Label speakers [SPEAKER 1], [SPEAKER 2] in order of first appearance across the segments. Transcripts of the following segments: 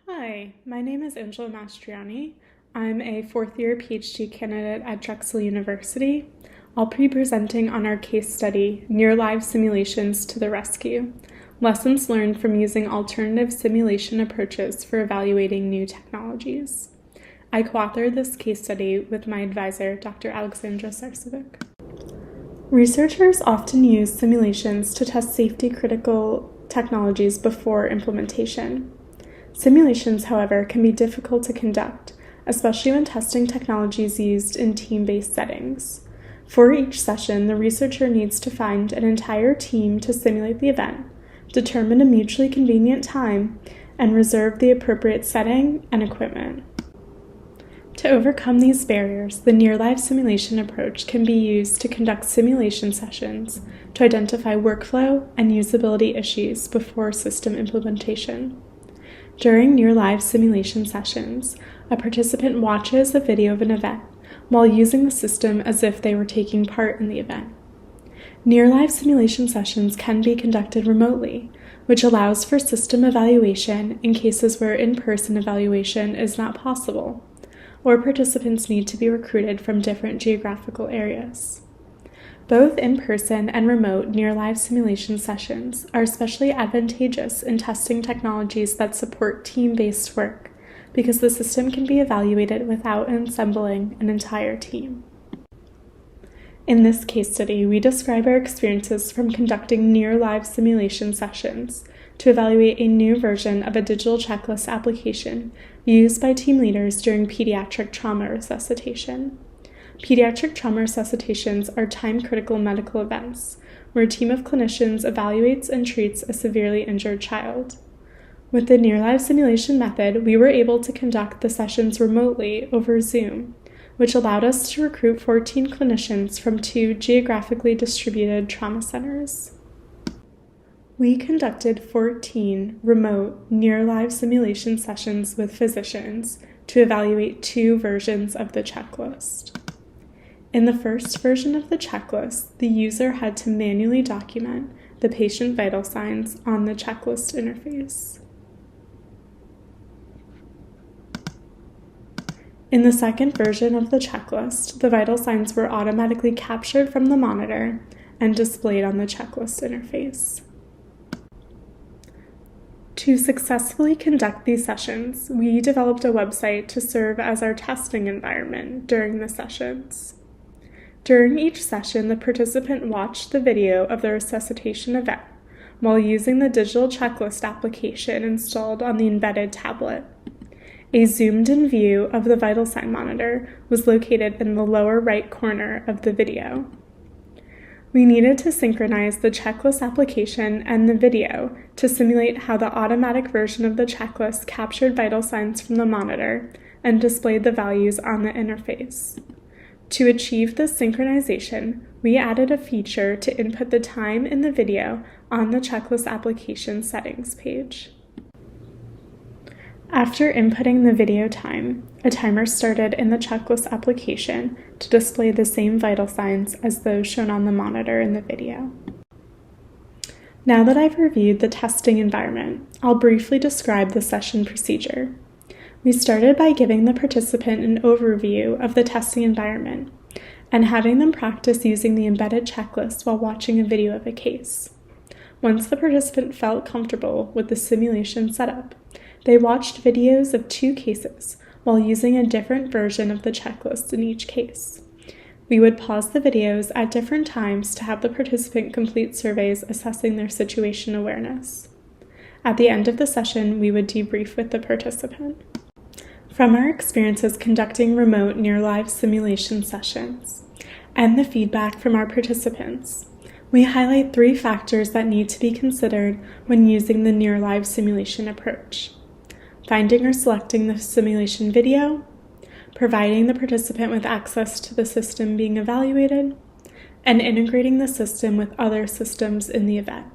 [SPEAKER 1] Hi, my name is Mastrianni. I'm a fourth-year PhD candidate at Drexel University. I'll be presenting on our case study, Near Live Simulations to the Rescue, Lessons Learned from Using Alternative Simulation Approaches for Evaluating New Technologies. I co-authored this case study with my advisor, Dr. Aleksandra Sarcevic. Researchers often use simulations to test safety-critical technologies before implementation. Simulations, however, can be difficult to conduct, especially when testing technologies used in team-based settings. For each session, the researcher needs to find an entire team to simulate the event, determine a mutually convenient time, and reserve the appropriate setting and equipment. To overcome these barriers, the near-live simulation approach can be used to conduct simulation sessions to identify workflow and usability issues before system implementation. During near-live simulation sessions, a participant watches a video of an event while using the system as if they were taking part in the event. Near-live simulation sessions can be conducted remotely, which allows for system evaluation in cases where in-person evaluation is not possible, or participants need to be recruited from different geographical areas. Both in-person and remote near-live simulation sessions are especially advantageous in testing technologies that support team-based work because the system can be evaluated without assembling an entire team. In this case study, we describe our experiences from conducting near-live simulation sessions to evaluate a new version of a digital checklist application used by team leaders during pediatric trauma resuscitation. Pediatric trauma resuscitations are time-critical medical events where a team of clinicians evaluates and treats a severely injured child. With the near-live simulation method, we were able to conduct the sessions remotely over Zoom, which allowed us to recruit 14 clinicians from 2 geographically distributed trauma centers. We conducted 14 remote near-live simulation sessions with physicians to evaluate 2 versions of the checklist. In the first version of the checklist, the user had to manually document the patient vital signs on the checklist interface. In the second version of the checklist, the vital signs were automatically captured from the monitor and displayed on the checklist interface. To successfully conduct these sessions, we developed a website to serve as our testing environment during the sessions. During each session, the participant watched the video of the resuscitation event while using the digital checklist application installed on the embedded tablet. A zoomed-in view of the vital sign monitor was located in the lower right corner of the video. We needed to synchronize the checklist application and the video to simulate how the automatic version of the checklist captured vital signs from the monitor and displayed the values on the interface. To achieve this synchronization, we added a feature to input the time in the video on the checklist application settings page. After inputting the video time, a timer started in the checklist application to display the same vital signs as those shown on the monitor in the video. Now that I've reviewed the testing environment, I'll briefly describe the session procedure. We started by giving the participant an overview of the testing environment and having them practice using the embedded checklist while watching a video of a case. Once the participant felt comfortable with the simulation setup, they watched videos of 2 cases while using a different version of the checklist in each case. We would pause the videos at different times to have the participant complete surveys assessing their situation awareness. At the end of the session, we would debrief with the participant. From our experiences conducting remote near-live simulation sessions and the feedback from our participants, we highlight 3 factors that need to be considered when using the near-live simulation approach: finding or selecting the simulation video, providing the participant with access to the system being evaluated, and integrating the system with other systems in the event.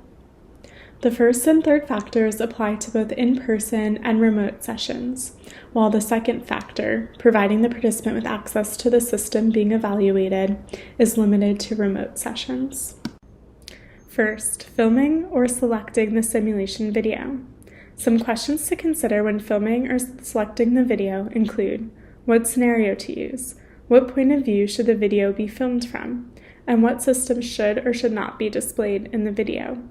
[SPEAKER 1] The first and third factors apply to both in-person and remote sessions, while the second factor, providing the participant with access to the system being evaluated, is limited to remote sessions. First, filming or selecting the simulation video. Some questions to consider when filming or selecting the video include what scenario to use, what point of view should the video be filmed from, and what systems should or should not be displayed in the video.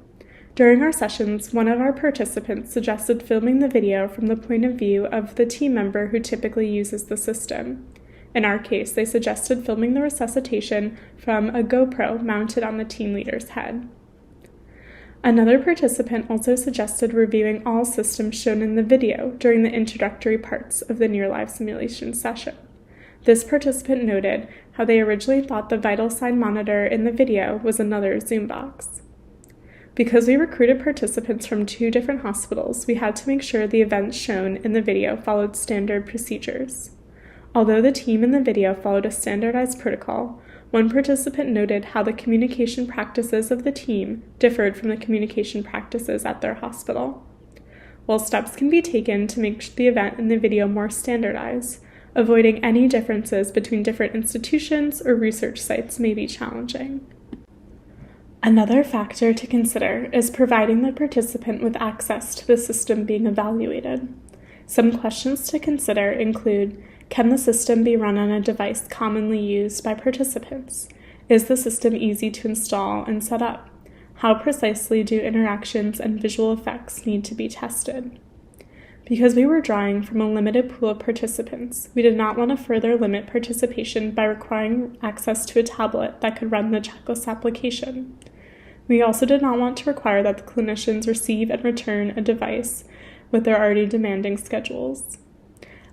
[SPEAKER 1] During our sessions, one of our participants suggested filming the video from the point of view of the team member who typically uses the system. In our case, they suggested filming the resuscitation from a GoPro mounted on the team leader's head. Another participant also suggested reviewing all systems shown in the video during the introductory parts of the near-live simulation session. This participant noted how they originally thought the vital sign monitor in the video was another Zoom box. Because we recruited participants from 2 different hospitals, we had to make sure the events shown in the video followed standard procedures. Although the team in the video followed a standardized protocol, one participant noted how the communication practices of the team differed from the communication practices at their hospital. While steps can be taken to make the event in the video more standardized, avoiding any differences between different institutions or research sites may be challenging. Another factor to consider is providing the participant with access to the system being evaluated. Some questions to consider include, can the system be run on a device commonly used by participants? Is the system easy to install and set up? How precisely do interactions and visual effects need to be tested? Because we were drawing from a limited pool of participants, we did not want to further limit participation by requiring access to a tablet that could run the checklist application. We also did not want to require that the clinicians receive and return a device with their already demanding schedules.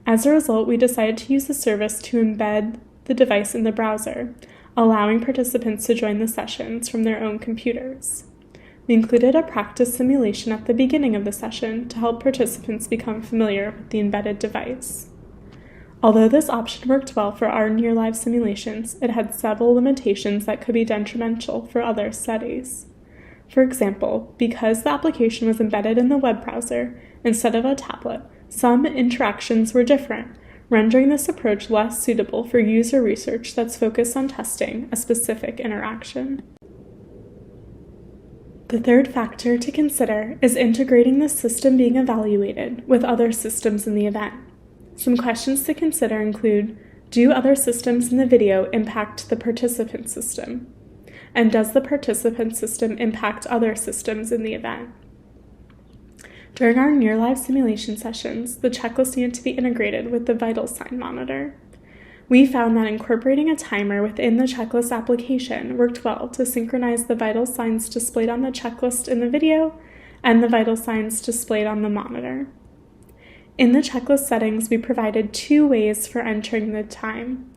[SPEAKER 1] As a result, we decided to use the service to embed the device in the browser, allowing participants to join the sessions from their own computers. We included a practice simulation at the beginning of the session to help participants become familiar with the embedded device. Although this option worked well for our near-live simulations, it had several limitations that could be detrimental for other studies. For example, because the application was embedded in the web browser instead of a tablet, some interactions were different, rendering this approach less suitable for user research that's focused on testing a specific interaction. The third factor to consider is integrating the system being evaluated with other systems in the event. Some questions to consider include, do other systems in the video impact the participant system? And does the participant system impact other systems in the event? During our near-live simulation sessions, the checklist needed to be integrated with the vital sign monitor. We found that incorporating a timer within the checklist application worked well to synchronize the vital signs displayed on the checklist in the video and the vital signs displayed on the monitor. In the checklist settings, we provided 2 ways for entering the time.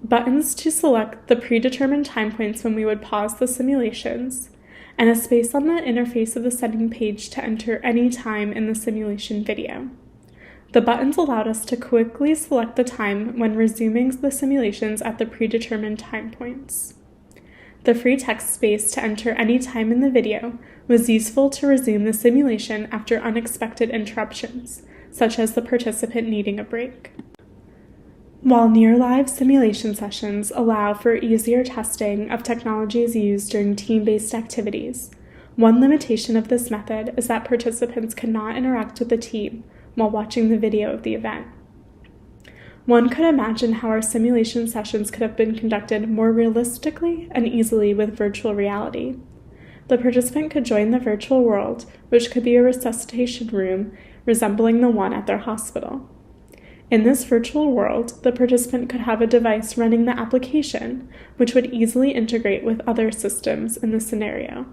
[SPEAKER 1] Buttons to select the predetermined time points when we would pause the simulations, and a space on the interface of the setting page to enter any time in the simulation video. The buttons allowed us to quickly select the time when resuming the simulations at the predetermined time points. The free text space to enter any time in the video was useful to resume the simulation after unexpected interruptions, such as the participant needing a break. While near-live simulation sessions allow for easier testing of technologies used during team-based activities, one limitation of this method is that participants cannot interact with the team while watching the video of the event. One could imagine how our simulation sessions could have been conducted more realistically and easily with virtual reality. The participant could join the virtual world, which could be a resuscitation room resembling the one at their hospital. In this virtual world, the participant could have a device running the application, which would easily integrate with other systems in the scenario.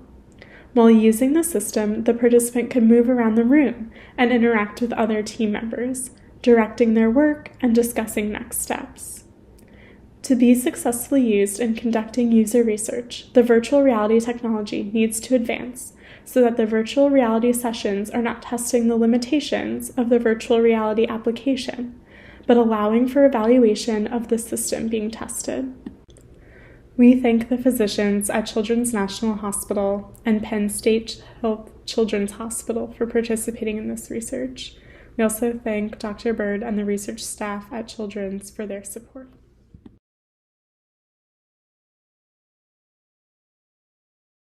[SPEAKER 1] While using the system, the participant could move around the room and interact with other team members, directing their work and discussing next steps. To be successfully used in conducting user research, the virtual reality technology needs to advance so that the virtual reality sessions are not testing the limitations of the virtual reality application, but allowing for evaluation of the system being tested. We thank the physicians at Children's National Hospital and Penn State Health Children's Hospital for participating in this research. We also thank Dr. Bird and the research staff at Children's for their support.